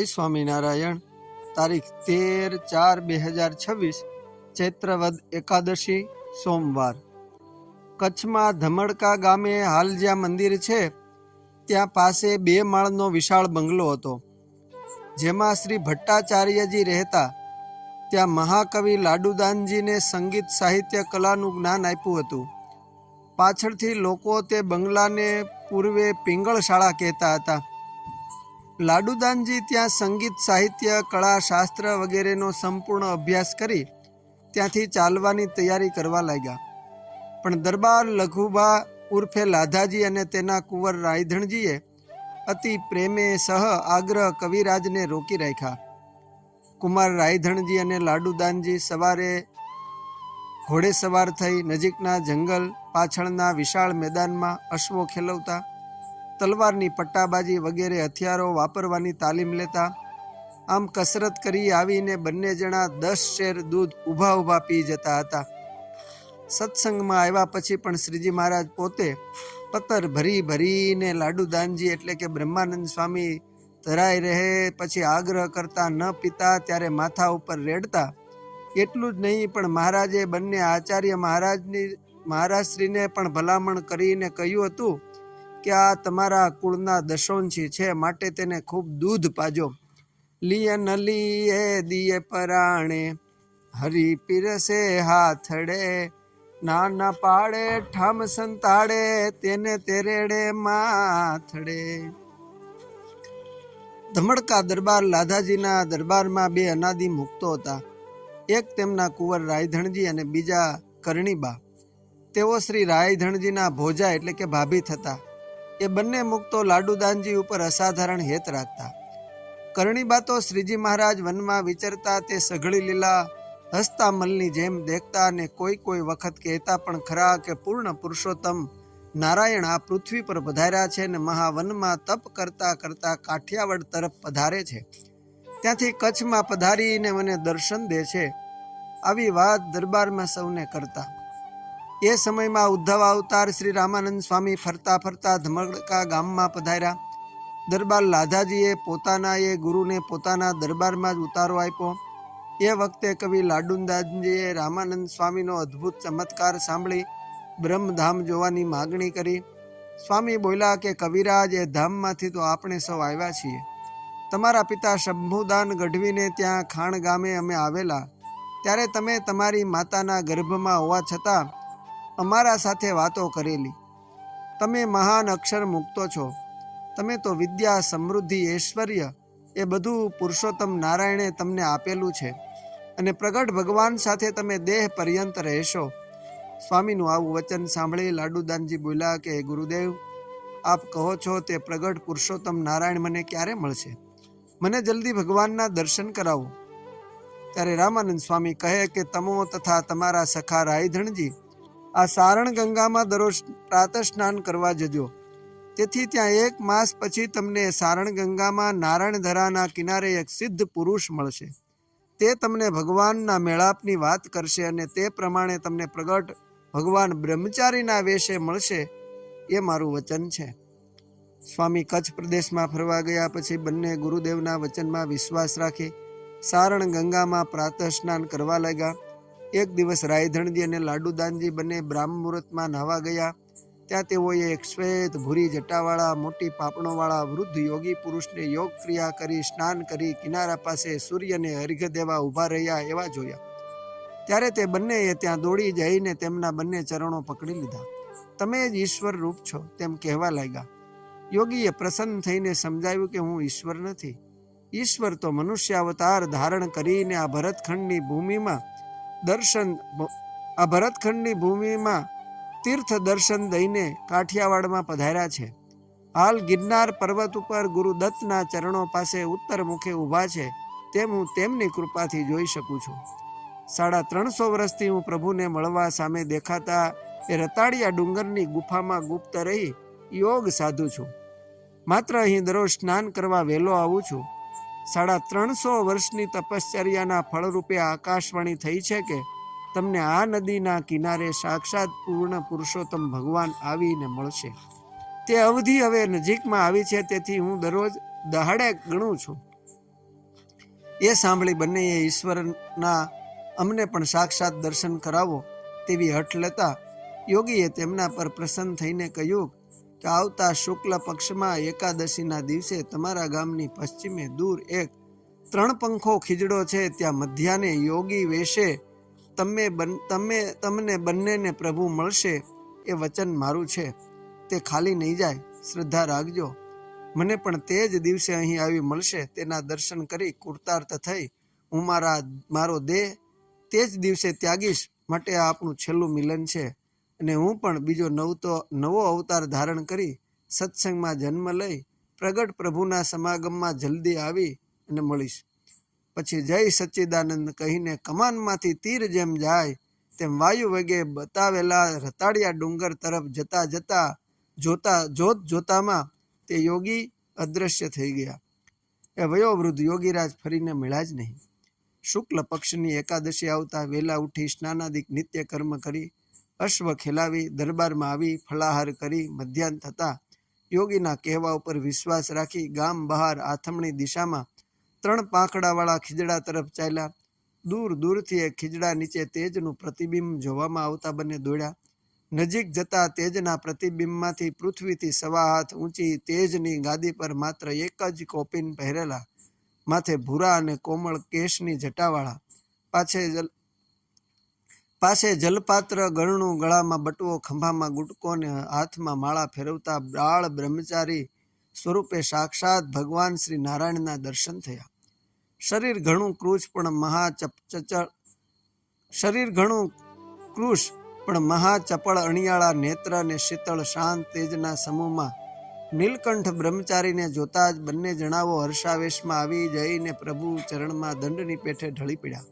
જય સ્વામિનારાયણ। તારીખ 13/4/2026 ચૈત્રવદ એકાદશી સોમવાર। કચ્છમાં ધમડકા ગામે હાલ જ્યાં મંદિર છે ત્યાં પાસે 2 માળનો વિશાળ બંગલો હતો, જેમાં શ્રી ભટ્ટાચાર્યજી રહેતા। ત્યાં મહાકવિ લાડુદાનજીને સંગીત સાહિત્ય કલાનું જ્ઞાન આપ્યું હતું। પાછળથી લોકો તે બંગલાને પૂર્વે પિંગળશાળા કહેતા હતા। લાડુદાનજી ત્યાં સંગીત સાહિત્ય કળા શાસ્ત્ર વગેરેનો સંપૂર્ણ અભ્યાસ કરી ત્યાંથી ચાલવાની તૈયારી કરવા લાગ્યા। પણ દરબાર લઘુબા ઉર્ફે લાધાજી અને તેના કુંવર રાયધણજીએ અતિ પ્રેમે સહ આગ્રહ કવિરાજને રોકી રાખ્યા। કુમાર રાયધણજી અને લાડુદાનજી સવારે ઘોડે સવાર થઈ નજીકના જંગલ પાછળના વિશાળ મેદાનમાં અશ્વો ખેલવતા, તલવારની પટ્ટાબાજી વગેરે હથિયારો વાપરવાની તાલીમ લેતા। આમ કસરત કરી આવીને બંને જણા 10 શેર દૂધ ઊભા ઊભા પી જતા હતા। સત્સંગમાં આવ્યા પછી પણ શ્રીજી મહારાજ પોતે પતર ભરી ભરીને લાડુદાનજી એટલે કે બ્રહ્માનંદ સ્વામી ધરાઈ રહે પછી આગ્રહ કરતા ન પીતા ત્યારે માથા ઉપર રેડતા। એટલું જ નહીં પણ મહારાજે બંને આચાર્ય મહારાજશ્રીને પણ ભલામણ કરીને કહ્યું હતું કે આ તમારા કુળના દશોંશી છે, માટે તેને ખૂબ દૂધ પાજો। લીય ન લીએ દિયે પરાણે હરી પીરસે હાથડે, નાના પાડે ઠામ સંતાડે તેને તેરેડે માથડે। ધમડકા દરબાર લાધાજીના દરબારમાં 2 અનાદિ મુક્તો હતા। એક તેમના કુંવર રાયધણજી અને બીજા કરણીબા। તેઓ શ્રી રાયધણજીના ભોજા એટલે કે ભાભી થતા। એ બંને મુક્તો લાડુદાનજી ઉપર અસાધારણ હેત રાખતા। કરણીબા તો શ્રીજી મહારાજ વનમાં વિચરતા તે સઘળી લીલા હસતા મલની જેમ દેખતા અને કોઈ વખત કહેતા પણ ખરા કે પૂર્ણ પુરુષોત્તમ નારાયણ આ પૃથ્વી પર પધાર્યા છે અને મહાવનમાં તપ કરતા કરતા કાઠિયાવાડ તરફ પધારે છે, ત્યાંથી કચ્છમાં પધારીને મને દર્શન દે છે। આવી વાત દરબારમાં સૌને કરતા। એ સમયમાં ઉદ્ધવ અવતાર શ્રી રામાનંદ સ્વામી ફરતા ફરતા ધમડકા ગામમાં પધાર્યા। દરબાર લાધાજીએ પોતાના એ ગુરુને પોતાના દરબારમાં જ ઉતારો આપ્યો। એ વખતે કવિ લાડુદાનજીએ રામાનંદ સ્વામીનો અદ્ભુત ચમત્કાર સાંભળી બ્રહ્મધામ જોવાની માગણી કરી। સ્વામી બોલ્યા કે કવિરાજ, એ ધામમાંથી તો આપણે સૌ આવ્યા છીએ। તમારા પિતા શંભુદાન ગઢવીને ત્યાં ખાણ ગામે અમે આવેલા ત્યારે તમે તમારી માતાના ગર્ભમાં હોવા છતાં અમારા સાથે વાતો કરેલી। તમે મહાન અક્ષર મુક્તો છો। તમે તો વિદ્યા, સમૃદ્ધિ, ઐશ્વર્ય એ બધું પુરુષોત્તમ નારાયણે તમને આપેલું છે અને પ્રગટ ભગવાન સાથે તમે દેહ પર્યંત રહેશો। સ્વામીનું આવું વચન સાંભળી લાડુદાનજી બોલ્યા કે ગુરુદેવ, આપ કહો છો તે પ્રગટ પુરુષોત્તમ નારાયણ મને ક્યારે મળશે? મને જલ્દી ભગવાનના દર્શન કરાવો। ત્યારે રામાનંદ સ્વામી કહે કે તમો તથા તમારા સખા રાયધણજી આ સારણ ગંગામાં દરરોજ પ્રાતઃ સ્નાન કરવા જજો। તેથી ત્યાં 1 માસ પછી તમને સારણ ગંગામાં નારાયણ ધરાના કિનારે એક સિદ્ધ પુરુષ મળશે। તે તમને ભગવાનના મેળાપની વાત કરશે અને તે પ્રમાણે તમને પ્રગટ ભગવાન બ્રહ્મચારીના વેશે મળશે, એ મારું વચન છે। સ્વામી કચ્છ પ્રદેશમાં ફરવા ગયા પછી બંને ગુરુદેવના વચનમાં વિશ્વાસ રાખી સારણ ગંગામાં પ્રાતઃ સ્નાન કરવા લાગ્યા। એક દિવસ રાયધણજી અને લાડુદાનજી બંને બ્રાહ્મ મુહૂર્તમાં નાહવા ગયા। ત્યાં તેઓએ એક શ્વેત ભૂરી જટાવાળા મોટી પાપણોવાળા વૃદ્ધ યોગી પુરુષને યોગ ક્રિયા કરી સ્નાન કરી કિનારા પાસે સૂર્યને અર્ઘ્ય દેવા ઊભા રહ્યા એવા જોયા। ત્યારે તે બંનેએ ત્યાં દોડી જઈને તેમના બંને ચરણો પકડી લીધા। તમે જ ઈશ્વર રૂપ છો તેમ કહેવા લાગ્યા। યોગીએ પ્રસન્ન થઈને સમજાવ્યું કે હું ઈશ્વર નથી। ઈશ્વર તો મનુષ્ય અવતાર ધારણ કરીને આ ભરતખંડની ભૂમિમાં તીર્થ દર્શન દઈને કાઠિયાવાડમાં પધાર્યા છે। હાલ ગિરનાર પર્વત ઉપર ગુરુદત્તના ચરણો પાસે ઉત્તર મુખે ઊભા છે, તેમ હું તેમની કૃપાથી જોઈ શકું છું। 350 વર્ષથી હું પ્રભુને મળવા સામે દેખાતા એ રતાળિયા ડુંગરની ગુફામાં ગુપ્ત રહી યોગ સાધું છું। માત્ર અહીં દરરોજ સ્નાન કરવા વહેલો આવું છું। 350 વર્ષની તપશ્ચર્યાના ફળરૂપે આકાશવાણી થઈ છે કે તમને આ નદીના કિનારે સાક્ષાત પૂર્ણ પુરુષોત્તમ ભગવાન આવીને મળશે। તે અવધિ હવે નજીકમાં આવી છે, તેથી હું દરરોજ દહાડે ગણું છું। એ સાંભળી બંનેએ ઈશ્વરના અમને પણ સાક્ષાત દર્શન કરાવો તેવી હઠ લેતા યોગીએ તેમના પર પ્રસન્ન થઈને કહ્યું કે આવતા શુક્લ પક્ષમાં એકાદશીના દિવસે તમારા ગામની પશ્ચિમે દૂર એક 3 પંખો ખીજડો છે, ત્યાં મધ્યાહને યોગી વેશે તમને બંનેને પ્રભુ મળશે. એ વચન મારું છે, તે ખાલી નહીં જાય. શ્રદ્ધા રાખજો. મને પણ તે જ દિવસે અહીં આવી મળશે. તેના દર્શન કરી કૃતાર્થ થઈ હું મારો દેહ તે જ દિવસે ત્યાગીશ. માટે આ આપણું છેલ્લું મિલન છે અને હું પણ બીજો નવો અવતાર ધારણ કરી સત્સંગમાં જન્મ લઈ પ્રગટ પ્રભુના સમાગમમાં જલ્દી આવી અને મળીશ. પછી જય સચ્ચિદાનંદ કહીને કમાનમાંથી તીર જેમ જાય તેમ વાયુ વેગે બતાવેલા રતાળિયા ડુંગર તરફ જોતામાં તે યોગી અદ્રશ્ય થઈ ગયા. એ વયોવૃદ્ધ યોગીરાજ ફરીને મળ્યા જ નહીં. શુક્લ પક્ષની એકાદશી આવતા વહેલા ઉઠી સ્નાનાદિક નિત્ય કર્મ કરી અશ્વ ખેલાવી દરબારમાં આવી ફલાહાર કરી મધ્યાહન થતા યોગીના કહેવા ઉપર વિશ્વાસ રાખી ગામ બહાર આથમણી દિશામાં 3 પાંખડાવાળા ખીજડા તરફ ચાલ્યા. દૂર દૂરથી એ ખીજડા નીચે તેજનું પ્રતિબિંબ જોવામાં આવતા બંને દોડ્યા. નજીક જતા તેજના પ્રતિબિંબમાંથી પૃથ્વીથી 1.25 હાથ ઊંચી તેજની ગાદી પર માત્ર એક જ કોપીન પહેરેલા, માથે ભૂરા અને કોમળ કેશની જટાવાળા, પાસે જલપાત્ર ગળણું, ગળામાં બટવો, ખંભામાં ગુટકો અને હાથમાં માળા ફેરવતા બાળ બ્રહ્મચારી સ્વરૂપે સાક્ષાત ભગવાન શ્રી નારાયણના દર્શન થયા. શરીર ઘણું કૃશ પણ મહાચપળ અણિયાળા નેત્ર અને શીતળ શાંત તેજના સમૂહમાં નીલકંઠ બ્રહ્મચારીને જોતા જ બંને જણાવો હર્ષાવેશમાં આવી જઈને પ્રભુ ચરણમાં દંડની પેઠે ઢળી પડ્યા.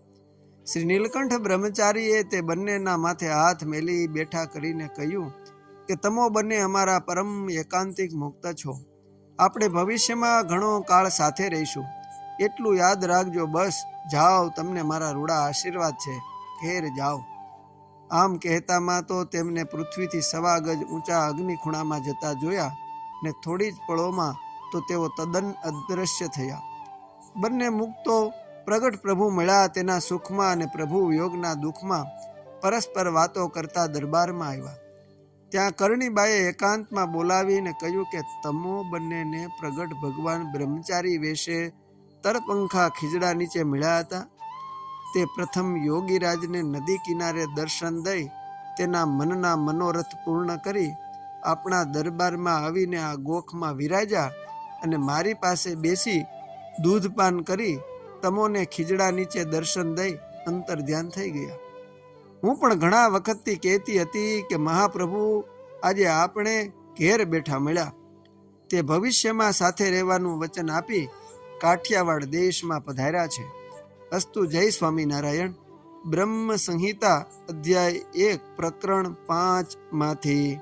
શ્રી નીલકંઠ બ્રહ્મચારીએ તે બંનેના માથે હાથ મેલી બેઠા કરીને કહ્યું કે તમો બંને અમારા પરમ એકાંતિક મુક્ત છો. આપણે ભવિષ્યમાં ઘણો કાળ સાથે રહીશું. એટલું યાદ રાખજો. બસ જાઓ, તમને મારા રૂડા આશીર્વાદ છે. ઘેર જાઓ. આમ કહેતામાં તો તેમને પૃથ્વીથી 1.25 ગજ ઊંચા અગ્નિખૂણામાં જતા જોયા ને થોડી જ પળોમાં તો તેઓ તદ્દન અદ્રશ્ય થયા. બંને મુક્તો પ્રગટ પ્રભુ મળ્યા તેના સુખમાં અને પ્રભુ વિયોગના દુઃખમાં પરસ્પર વાતો કરતા દરબારમાં આવ્યા. ત્યાં કરણીબાએ એકાંતમાં બોલાવીને કહ્યું કે તમો બંનેને પ્રગટ ભગવાન બ્રહ્મચારી વેશે તરપંખા ખીજડા નીચે મળ્યા હતા. તે પ્રથમ યોગીરાજને નદી કિનારે દર્શન દઈ તેના મનના મનોરથ પૂર્ણ કરી આપણા દરબારમાં આવીને આ ગોખમાં વિરાજ્યા અને મારી પાસે બેસી દૂધપાન કરી તમોને ખીજડા નીચે દર્શન દઈ અંતર ધ્યાન થઈ ગયા. હું પણ ઘણા વખતથી કહેતી હતી કે મહાપ્રભુ આજે આપણે ઘેર બેઠા મળ્યા. તે ભવિષ્યમાં સાથે રહેવાનું વચન આપી કાઠિયાવાડ દેશમાં પધાર્યા છે. અસ્તુ. જય સ્વામિનારાયણ. બ્રહ્મ સંહિતા અધ્યાય 1 પ્રકરણ 5 માંથી